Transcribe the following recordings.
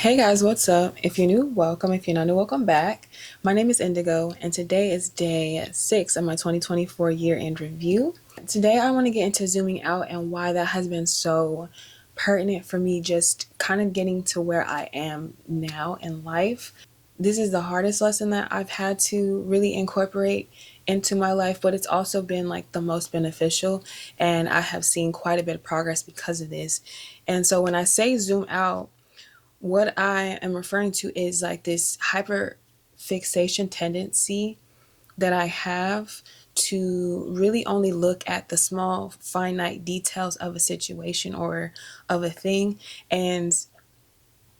Hey guys, what's up? If you're new, welcome. If you're not new, welcome back. My name is Indigo, and today is day 6 of my 2024 year end review. Today, I want to get into zooming out and why that has been so pertinent for me, just kind of getting to where I am now in life. This is the hardest lesson that I've had to really incorporate into my life, but it's also been like the most beneficial, and I have seen quite a bit of progress because of this. And so, when I say zoom out, what I am referring to is like this hyper fixation tendency that I have to really only look at the small, finite details of a situation or of a thing, and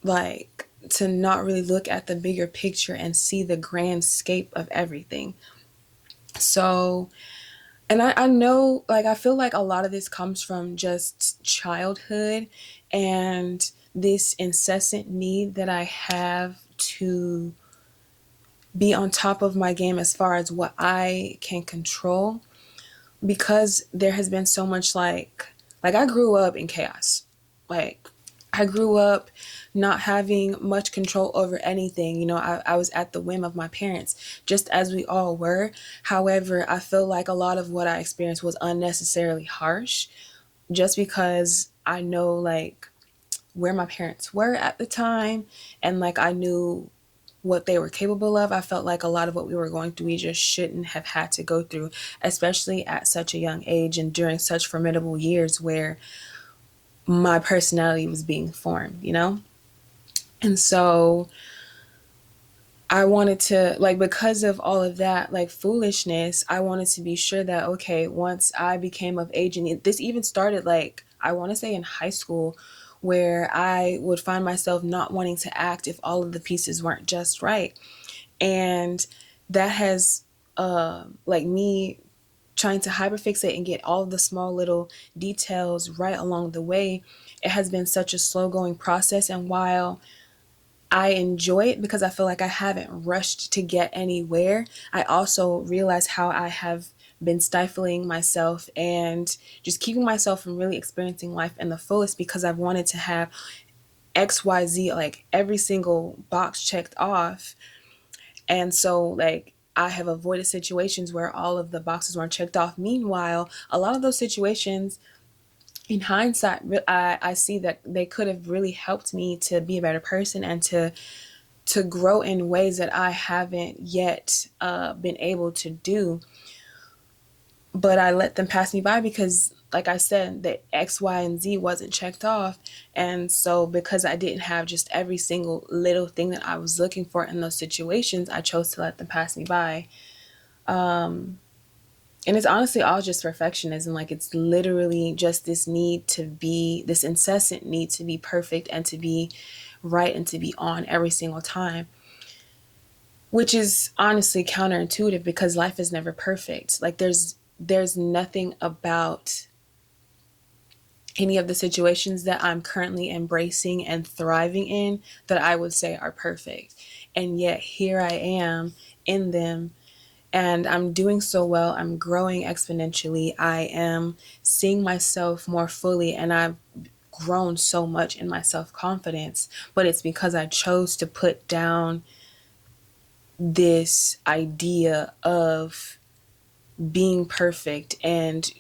like to not really look at the bigger picture and see the grand scape of everything. So, and I know, like, I feel like a lot of this comes from just childhood and this incessant need that I have to be on top of my game as far as what I can control, because there has been so much like I grew up in chaos. Like, I grew up not having much control over anything. I was at the whim of my parents, just as we all were. However, I feel like a lot of what I experienced was unnecessarily harsh, just because I know like where my parents were at the time, and like I knew what they were capable of. I felt like a lot of what we were going through, we just shouldn't have had to go through, especially at such a young age and during such formidable years where my personality was being formed. And so I wanted to, like, because of all of that, like, foolishness, I wanted to be sure that, okay, once I became of age, and this even started, like, I want to say in high school, where I would find myself not wanting to act if all of the pieces weren't just right. And that has, like, me trying to hyperfixate and get all of the small little details right along the way. It has been such a slow going process. And while I enjoy it because I feel like I haven't rushed to get anywhere, I also realize how I have been stifling myself and just keeping myself from really experiencing life in the fullest, because I've wanted to have XYZ, like every single box checked off. And so, like, I have avoided situations where all of the boxes weren't checked off. Meanwhile, a lot of those situations, in hindsight, I see that they could have really helped me to be a better person and to grow in ways that I haven't yet been able to do. But I let them pass me by because, like I said, the X, Y, and Z wasn't checked off. And so, because I didn't have just every single little thing that I was looking for in those situations, I chose to let them pass me by. And it's honestly all just perfectionism. Like, it's literally just this need to be, this incessant need to be perfect and to be right and to be on every single time, which is honestly counterintuitive because life is never perfect. Like, there's nothing about any of the situations that I'm currently embracing and thriving in that I would say are perfect. And yet here I am in them, and I'm doing so well. I'm growing exponentially. I am seeing myself more fully, and I've grown so much in my self confidence. But it's because I chose to put down this idea of being perfect and,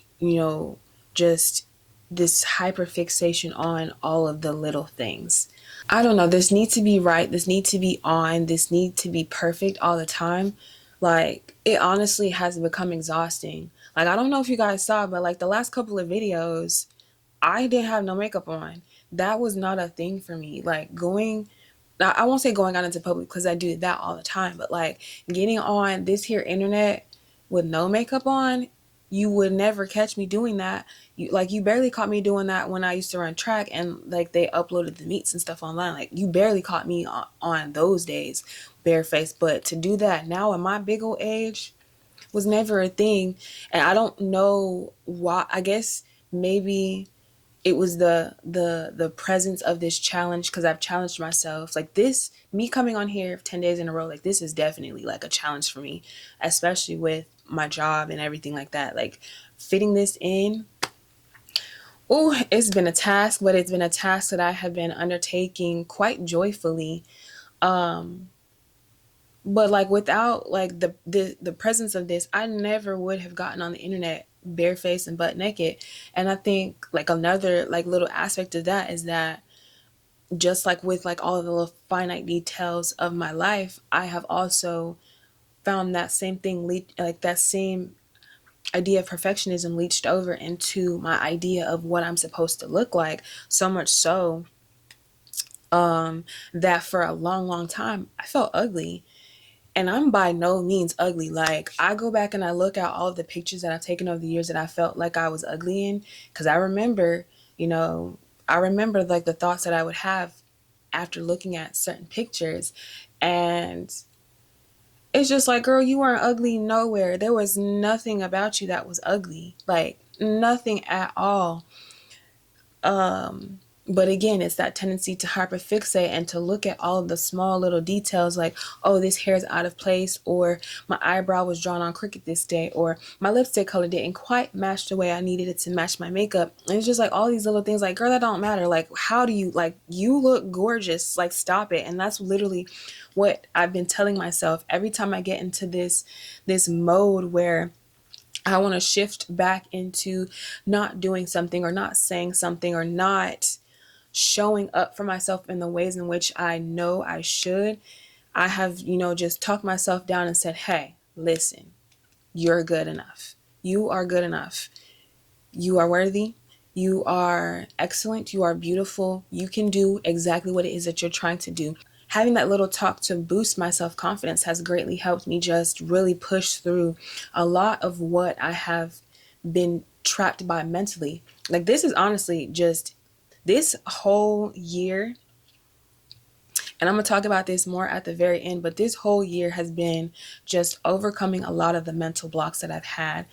just this hyper fixation on all of the little things. I don't know, this need to be right, this need to be on, this need to be perfect all the time. Like, it honestly has become exhausting. Like, I don't know if you guys saw, but like the last couple of videos, I didn't have no makeup on. That was not a thing for me. Like, I won't say going out into public because I do that all the time, but like getting on this here internet with no makeup on, you would never catch me doing that. You barely caught me doing that when I used to run track and like they uploaded the meets and stuff online. Like, you barely caught me on those days barefaced. But to do that now in my big old age was never a thing. And I don't know why. I guess maybe it was the presence of this challenge, because I've challenged myself. Like, this, me coming on here 10 days in a row, like, this is definitely like a challenge for me, especially with my job and everything like that. Like, fitting this in, Oh, it's been a task, but it's been a task that I have been undertaking quite joyfully. Um, but like without like the presence of this, I never would have gotten on the internet barefaced and butt naked. And I think like another like little aspect of that is that just like with like all of the little finite details of my life, I have also found that same thing like that same idea of perfectionism leached over into my idea of what I'm supposed to look like. So much so that for a long time I felt ugly. And I'm by no means ugly. Like, I go back and I look at all of the pictures that I've taken over the years that I felt like I was ugly in. Because I remember, I remember like the thoughts that I would have after looking at certain pictures. And it's just like, girl, you weren't ugly nowhere. There was nothing about you that was ugly. Like, nothing at all. But again, it's that tendency to hyperfixate and to look at all of the small little details like, oh, this hair is out of place, or my eyebrow was drawn on crooked this day, or my lipstick color didn't quite match the way I needed it to match my makeup. And it's just like all these little things like, girl, that don't matter. Like, how do you, like, you look gorgeous. Like, stop it. And that's literally what I've been telling myself every time I get into this mode where I want to shift back into not doing something or not saying something or not showing up for myself in the ways in which I know I should. I have, just talked myself down and said, hey, listen, you're good enough. You are good enough. You are worthy. You are excellent. You are beautiful. You can do exactly what it is that you're trying to do. Having that little talk to boost my self-confidence has greatly helped me just really push through a lot of what I have been trapped by mentally. Like, this is honestly just this whole year, and I'm going to talk about this more at the very end, but this whole year has been just overcoming a lot of the mental blocks that I've had.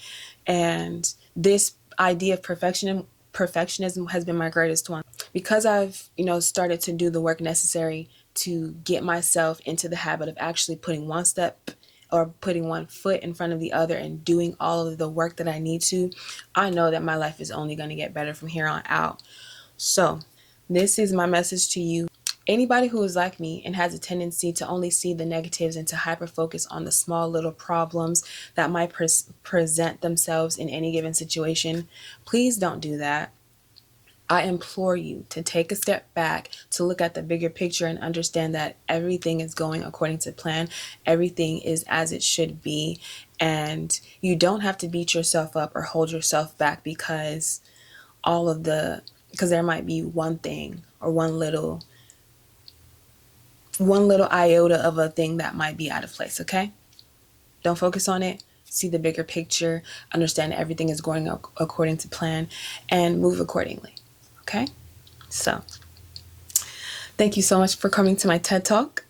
And this idea of perfectionism has been my greatest one. Because I've, started to do the work necessary to get myself into the habit of actually putting one step or putting one foot in front of the other and doing all of the work that I need to, I know that my life is only going to get better from here on out. So, this is my message to you. Anybody who is like me and has a tendency to only see the negatives and to hyper focus on the small little problems that might present themselves in any given situation, please don't do that. I implore you to take a step back, to look at the bigger picture and understand that everything is going according to plan. Everything is as it should be. And you don't have to beat yourself up or hold yourself back because there might be one thing or one little iota of a thing that might be out of place, okay? Don't focus on it. See the bigger picture, understand everything is going according to plan, and move accordingly, okay? So, thank you so much for coming to my TED Talk.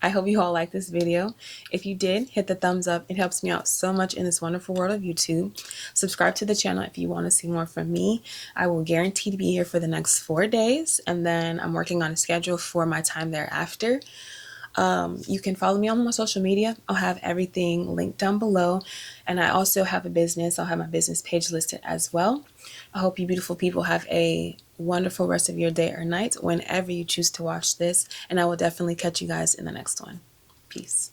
I hope you all liked this video. If you did, hit the thumbs up. It helps me out so much in this wonderful world of YouTube. Subscribe to the channel if you want to see more from me. I will guarantee to be here for the next 4 days, and then I'm working on a schedule for my time thereafter. You can follow me on my social media. I'll have everything linked down below. And I also have a business. I'll have my business page listed as well. I hope you beautiful people have a wonderful rest of your day or night whenever you choose to watch this. And I will definitely catch you guys in the next one. Peace.